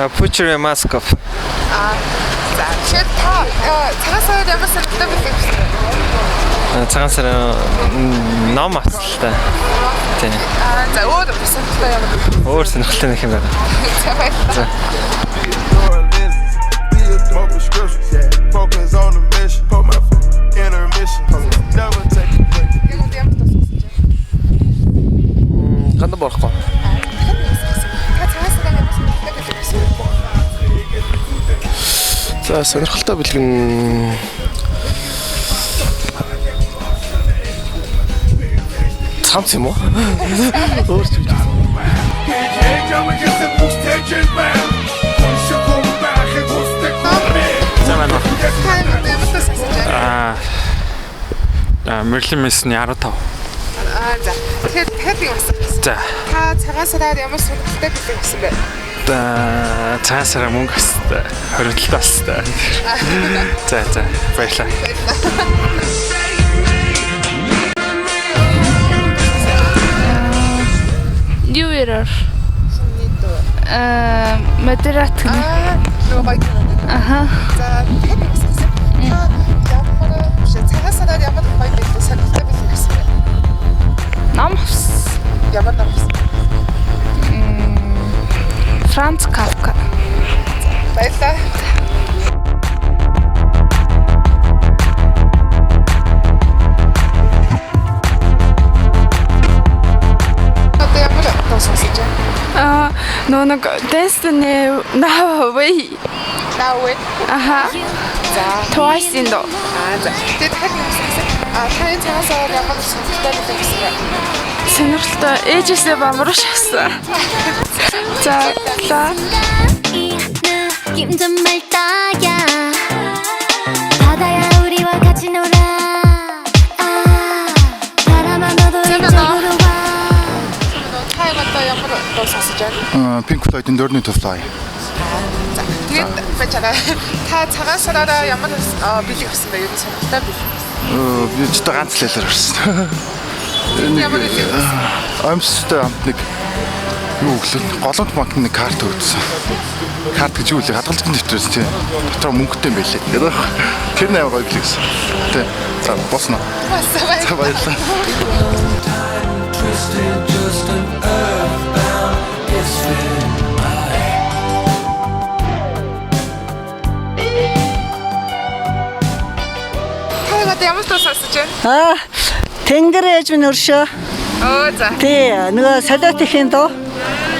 Put your mask off. За тэгэхээр та цагаан сараар ямар сонирхолтой билээ гэсэн. Цагаан сараар ном авчлаа. Тийм. За өөр сонирхолтой ямар? Өөр сонирхолтой нэг юм байна. За баярлалаа. Focus on the mission, put my intermission. Never take a break. Ямар тусах гэж байна? Ганд болохгүй. Та цагаан сараар ямар сонирхолтой билээ гэсэн. За сонирхолтой бэлгэн цамц юм уу? Өөрч юм. Мерлин Мессны 15. За тэгэхээр юм асуух гэсэн. За. Та цагаан сараар ямар сонирхолтой билээ гэсэн бэ? Цагаан сараар мөнгө австай. Хоригдлоо австай. За баярлалаа. New Year. Модерат. Нөгөө гоё. Аха. За тэгэхээр юм асуух гэсэн. Ямар цагаан сараар ямар гоё билээ сонирхолтой билээ гэсэн бэ? Ном. Ямар ном гэсэн? Франц Кафка. Баярлалаа. Нэг Destiny Now Way. Аха. За Twice in the. за тэгээд дахиад юм асуух. Таны цагаан сараар ямар сонирхолтой билээ гэсэн бэ? Сонирхолтой ээжээсээ бамруулж авсан. За. 느낌 좀 말다야 바다야 우리와 같이 놀아 바람아 너도 이쪽으로 와 Та ямар дуу сонсож байна? Pink Floyd-ийн Learn to Fly. За тэгээд бачаараа та цагаан сараараа ямар билег авсан бэ? Юу сонирхолтой билег? Би ч та ганц лайлаар гарсан. Ямар билег? Амьстай амтныг юу өглөө голомт банкны карт өгсөн. Карт гэж юу вэ? Хадгалзын дэвтрээс тий. Дотор мөнгөтэй юм байлээ. Тэр нээр гоё билээ гэсэн. Тий. За босно. За баярлалаа. Та ямар дуу сонсож байна? Тэнгэр ээж минь өршөө. За. Тий, нөгөө солиот ихийн дуу.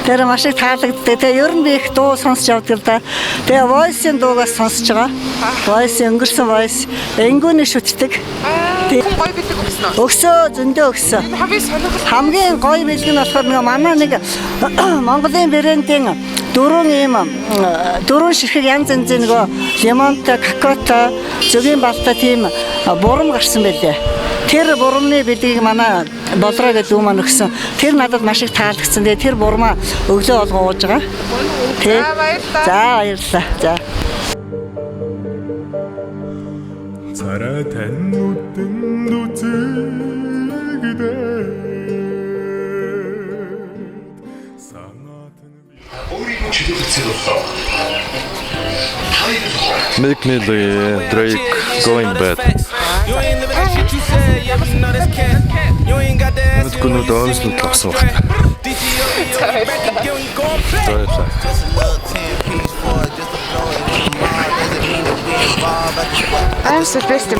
Тэр маш их таалагддаг. Тэгээ ер нь би их дуу сонсч явдаг л да. Тэгээ Voice-ийн дуугаас сонсож байгаа. Voice өнгөрсөн Voice энгүүний шүтдэг. Тий. Гоё билег өгсөн үү? Өгсөө зөндөө өгсөн. Хамгийн сонирхолтой Хамгийн гоё билэг нь болохоор нөгөө манай нэг Монголын брэндийн дөрвөн ширхэг янз янзын нөгөө лимонтой, кокотой, зөгийн балтай тийм бурам гарсан байлээ. Тэр бурамны билгийг манай болроо гэдэг үү маань өгсөн. Тэр надад маш их таалагдсан. Тэгээ тэр бурмаа өглөө болгоо ууж байгаа. Тий. За баярлалаа. За. Царай тануудын үзэгдээ Meek Mill, Drake, Going Bad. Мэдгүй доонс нь тавсан байна. I'm so best in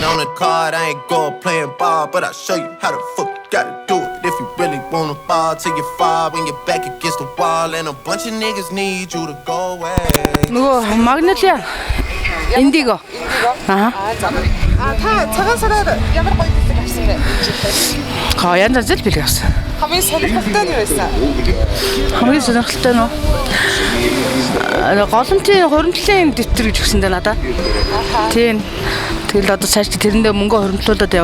on the card, I ain't go playing ball, but I'll show you how the fuck you gotta do it. If you really wanna fall till you fall when you're back against the wall, and a bunch of niggas need you to go away. Нөгөө Magnolia. Indigo. Та цагаан сараар ямар гоё билег авсан бэ? Янз янз билег авсан. Хамгийн сонирхолтой нь юу байсан? Хамгийн сонирхолтой нь голомтын хуримтлалын дэвтэр гэж өгсөн дээ надад. Тийм. Тэгэл одоо цааш тэрэндээ мөнгө хуримтлуулаад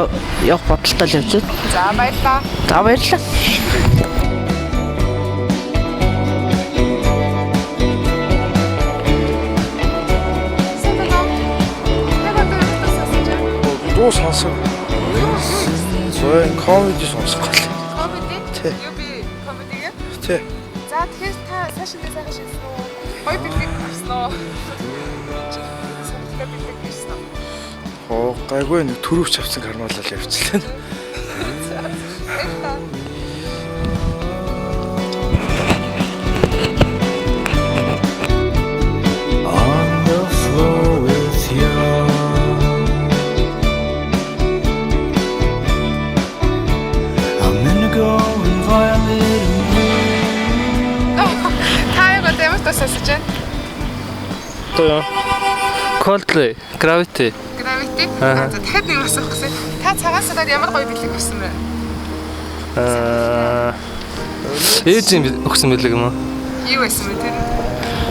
явах бодолтой л явж байна. За баярлалаа. За баярлалаа. Дуу сонсоо. Сой комеди сонсох гал. Комеди? Юу би комеди гэ? Тий. За тэгэхээр та цаашдаа сайхан шилсэн үү? Гоё бэлэг гарсан уу? Сонирхолтой бэлэг гарсан уу? Оо гайгүй нэг төрөвч авсан карнавалал явчихлаа. Сонсож байна. Тоо. Coldplay, Gravity. Gravity. За дахиад нэг асуух гэсэн. Та цагаан сараар ямар гоё бэлэг өгсөн бэ? Ээж өгсөн бэлэг юм уу? Юу байсан бэ тэр?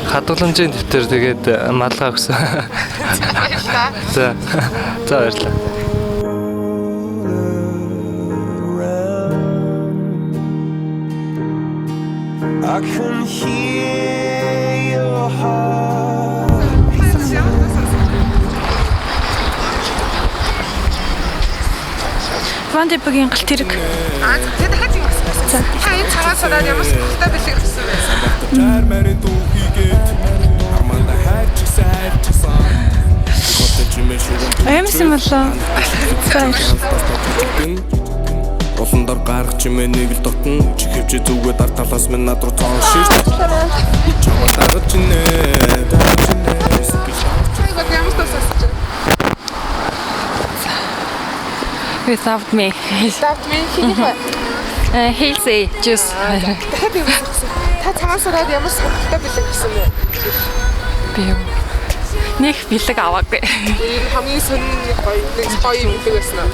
Хадгаламжийн дэвтэр тэгээд малгай өгсөн. Баярлалаа. За. За баярлалаа. I can hear your heart. Вандипгийн галт хэрэг. Тэгээд дахиад юм асуусан. Та энэ цагаан сараар ямар сонирхолтой бэлэг өгсөн бэ? Аямсан болоо. Уландар гарах чимээ нэг л дотн чихвчээ зүгээ дар талаас минь над руу тоон шиш. Чамд дагаж нэ. Without me. Without me хийх вэ? Healthy juice. Дахиад юм асуусан. Та цагаан сараар ямар сонирхолтой бэлэг өгсөн бэ? Би нэг бэлэг аваагүй. Энэ хамгийн сонир гоё юм бэлэг байсан аа.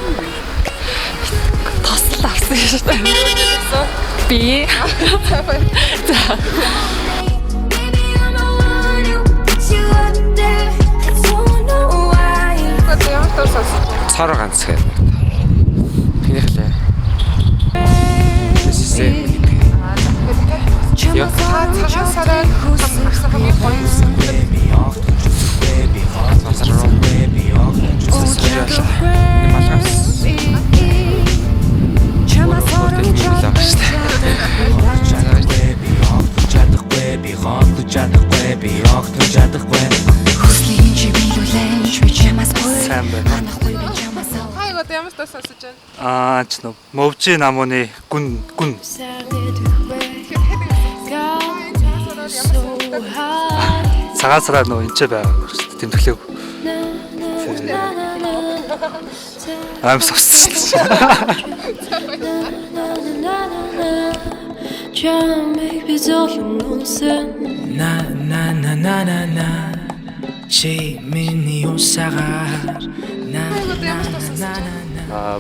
Тосол авсан шүү дээ. Би. Цар ганц гэ. Тэнийхлээ. Яа. Цагаан сараар гарсан хамгийн гоё ямар тоо сонсож байна? Ч нөө мөвжи намууны гүн. Цагаан сараар нөө энэ ч байгаа шүү дээ. Тэмдэглэв. I'm so sorry.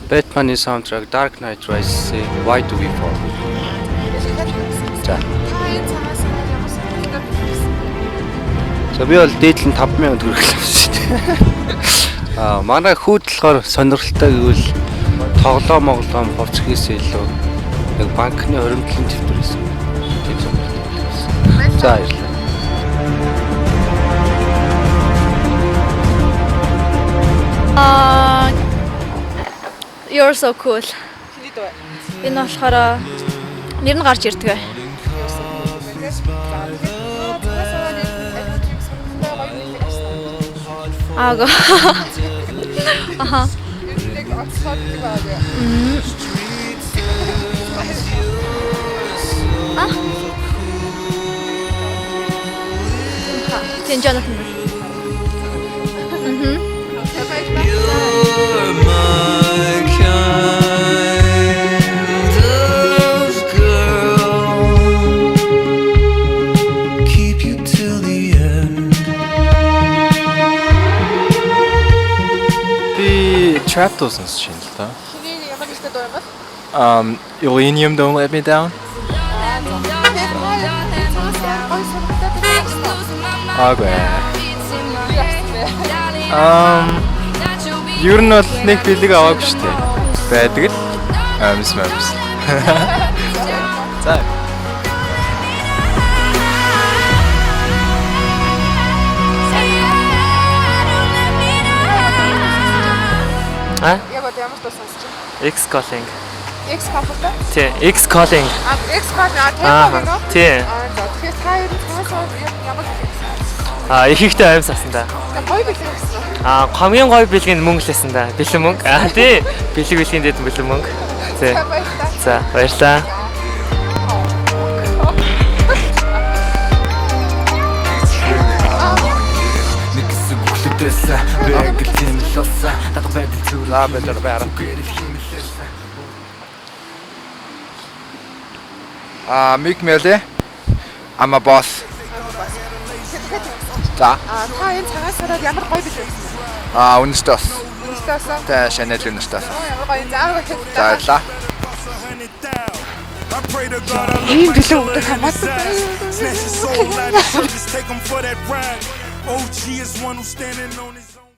Batman soundtrack, Dark Knight Rises, Why Do We Fall? За би бол дээдлэн 5,000 төгрөг авсан шүү дээ. Манай хүүд болохоор сонирхолтой гэвэл тоглоом ховч хийсээ илүү яг банкны хоригдлын дэвтэр гэсэн. Тийм сонирхолтой байсан. За баярлалаа. You're so cool. Энэ болохоор нэр нь гарч ирдэг. Ага. Аха. Тэн Jonathan. Trap doesn't change that. Uranium Don't Let Me Down. Okay. Ер нь бол нэг бэлэг аваагүй шүү дээ. Байдаг л. Амс. За. Яг одоо ямар тоо сонсож байна? X calling. X кафе. Тий. X calling. X кафе тайван гэнэ. Тий. За тэгэхээр та ер нь цаасаа ямар хэлсэн? Ихэнхдээ аим савсан да. Гоё бэлэг гэсэн. Хамгийн гоё бэлгийн мөнгө лсэн да. Бэлэн мөнгө. Тий. Бэлэг бэлгийн дэд бэлэн мөнгө. Тий. За баярлаа. Mick Melly. I'm a boss. За. Та энэ цагаасаараа ямар гоё бэлэг гэсэн? Үнэстээс. Үнэстээс. Тэ Chanel үнэстээс. Ямар гоё заа. За баярлаа. Ийм бэлэг өгдөг хамаатай. OG is one who's standing on his own.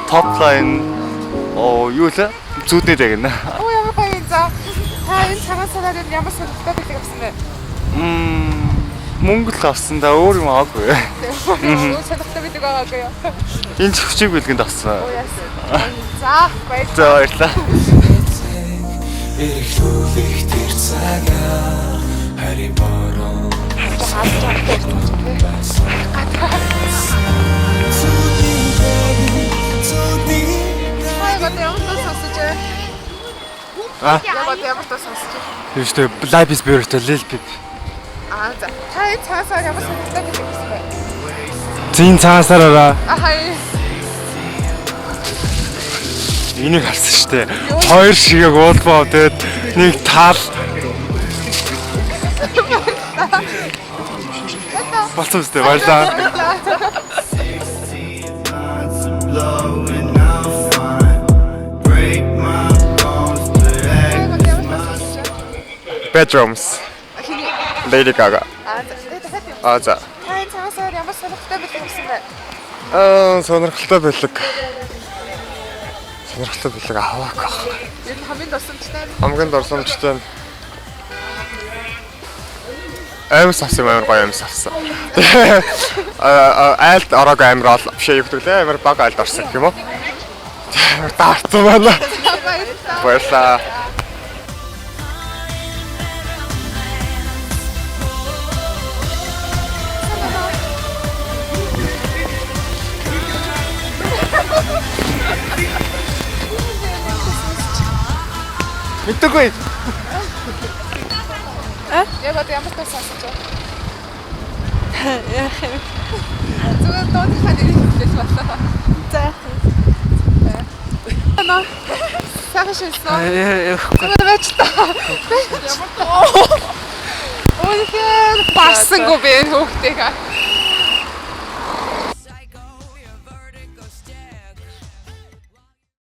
Top line юу лээ? Зүуднээ дэгнэ. Ямар гоё за. Та энэ цагаасаараа ямар сонирхолтой бэлэг авсан бэ? Мөнгө л авсан да өөр юм аагүй. Сонирхолтой бэлэг байгаагүй юу? Энэ ч хүчиг бэлгэнд авсан. За баярлалаа. Эрхлүүлэх тэр цагаа хари бороо. Ямар тас сонсож байна? Юустэй Live is Beautiful Lil Peep. За. Та энэ цаасаар ямар сонирхолтой бэлэг авсан бэ? Зин цаасаараа энийг харсан шүү дээ. Хоёр шигээг уулбаа тэгээд нэг таал. Болсон үстэй баярлаа. Bedrooms. Lady Gaga. За. Та энэ цаасаар ямар сонирхолтой бэлэг авсан бэ? Сонирхолтой бэлэг. Сонирхолтой бэлэг аваак баг. Энэ хамгийн дурсамжтай. Хамгийн дурсамжтай нь Амс авсан амар гоё амс авсан. Айлд ороог амар ол биш юу гэдэг лээ амар баг айлд орсон гэх юм уу? Таарсан байна. Баярлаа. Мэдээгүй. Ямар тас сонсож байна? Зүгээр дуудахад ирэх боллоо. За. Сайхан шилсэн. Зүгээр байж та. Ямар тоо. Ой, баасангүй бэ хүүхдтэйгээ.